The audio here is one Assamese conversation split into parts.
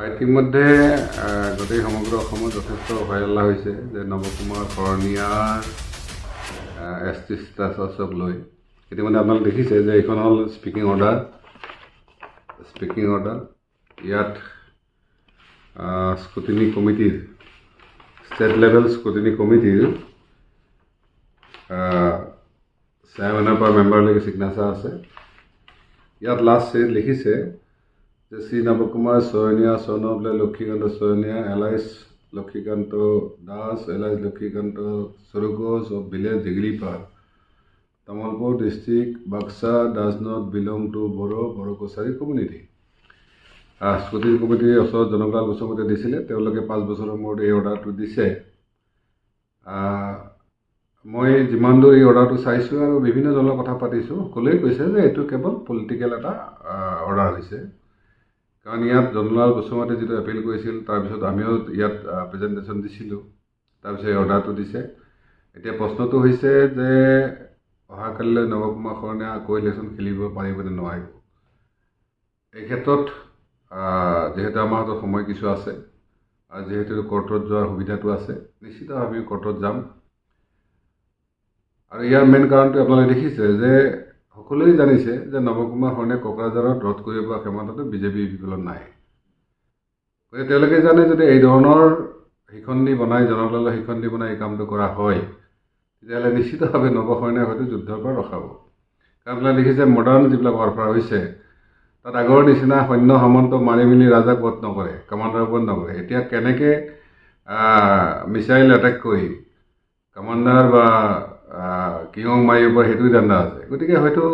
ইতিমধ্যে গোটেই সমগ্ৰ অসমত যথেষ্ট ভাইৰাল হৈছে যে নৱকুমাৰ শৰণীয়াৰ ST ষ্টেটাছক লৈ ইতিমধ্যে আপোনালোকে দেখিছে যে এইখন হ'ল স্পিকিং অৰ্ডাৰ ইয়াত স্ক্ৰুটিনি কমিটিৰ ষ্টেট লেভেল স্ক্ৰুটিনি কমিটিৰ চেয়াৰমেনৰ পৰা মেম্বাৰলৈকে ছিগনেচাৰ আছে। ইয়াত লাষ্ট লিখিছে যে Shri Nabakumar Saraniya son of Lakshmikanta Saraniya alias Lakshmikanta Das alias Lakshmikanta Sarugoj of village Jigripar, Tamalpur district, Baksa, does not belong to Boro Kosari community. Scrutiny কমিটিৰ ওচৰত জনকলাল গোস্বামীয়ে দিছিলে, তেওঁলোকে 5 বছৰৰ মূৰত এই অৰ্ডাৰটো দিছে। মই যিমান দূৰ এই অৰ্ডাৰটো চাইছোঁ আৰু বিভিন্ন জনৰ কথা পাতিছোঁ, সকলোৱে কৈছে যে এইটো কেৱল পলিটিকেল এটা অৰ্ডাৰ হৈছে। কাৰণ ইয়াত জনকলাল গোস্বামীয়ে যিটো এপিল কৰিছিল তাৰপিছত আমিও ইয়াত প্ৰেজেণ্টেশ্যন দিছিলোঁ, তাৰপিছত এই অৰ্ডাৰটো দিছে। এতিয়া প্ৰশ্নটো হৈছে যে অহাকালিলৈ নৱকুমাৰ শৰণীয়া আকৌ ইলেকশ্যন খেলিব পাৰিব নে নোৱাৰিব। এই ক্ষেত্ৰত যিহেতু আমাৰ হাতত সময় কিছু আছে আৰু যিহেতু কোৰ্টত যোৱাৰ সুবিধাটো আছে, নিশ্চিতভাৱে আমি কোৰ্টত যাম। আৰু ইয়াৰ মেইন কাৰণটো আপোনালোকে দেখিছে যে সকলোৱে জানিছে যে নৱকুমাৰ শৰণীয়াক কোকৰাঝাৰত ৰোধ কৰিব পৰা ক্ষমতাটো বিজেপি বিপলত নাই। গতিকে তেওঁলোকে জানে যদি এই ধৰণৰ শিখণ্ডী বনাই জনকলালৰ শিখণ্ডী বনাই এই কামটো কৰা হয়, তেতিয়াহ'লে নিশ্চিতভাৱে নৱশৰণীয়াক হয়তো যুদ্ধৰ পৰা ৰখাব। কাৰণ আপোনালোকে দেখিছে মডাৰ্ণ যিবিলাক ৱাৰফেয়াৰ হৈছে তাত আগৰ নিচিনা সৈন্য সামন্ত মাৰি মেলি ৰাজাক বধ নকৰে, কামাণ্ডাৰ বধ নকৰে। এতিয়া কেনেকৈ মিছাইল এটেক কৰি কামাণ্ডাৰ বা কিঙক মাৰিব পৰা সেইটোৱে ধান্দা আছে। গতিকে হয়তো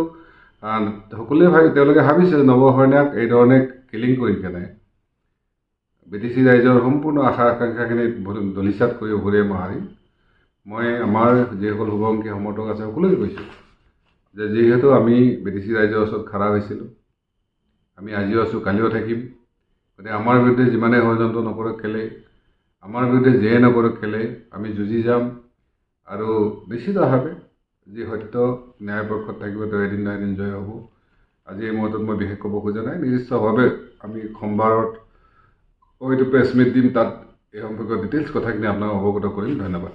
সকলোৱে তেওঁলোকে ভাবিছে নৱশৰণীয়াক এই ধৰণে কিলিং কৰি কেনে BTC ৰাইজৰ সম্পূৰ্ণ আশা আকাংক্ষাখিনি দলিচাত কৰি উভৰিয়ে মাৰি মই আমাৰ যিসকল শুভংকী সমৰ্থক আছে সকলোৱে কৈছোঁ যে যিহেতু আমি BTC ৰাইজৰ ওচৰত খাৰা হৈছিলোঁ, আমি আজিও আছোঁ, কালিও থাকিম। গতিকে আমাৰ বিৰুদ্ধে যিমানে ষড়যন্ত্ৰ নকৰক কেলে, আমাৰ বিৰুদ্ধে যিয়ে নকৰক কেলে, আমি যুঁজি যাম। আৰু নিশ্চিতভাৱে যি সত্য ন্যায়ৰ পক্ষত থাকিব তেওঁ এদিন নহয় এদিন জয় হ'ব। আজি এই মুহূৰ্তত মই বিশেষ ক'ব খোজা নাই, নিৰ্দিষ্টভাৱে আমি সোমবাৰত হয়তো প্ৰেছ মিট দিম, তাত এই সম্পৰ্কীয় ডিটেইলছ কথাখিনি আপোনাক অৱগত কৰিম। ধন্যবাদ।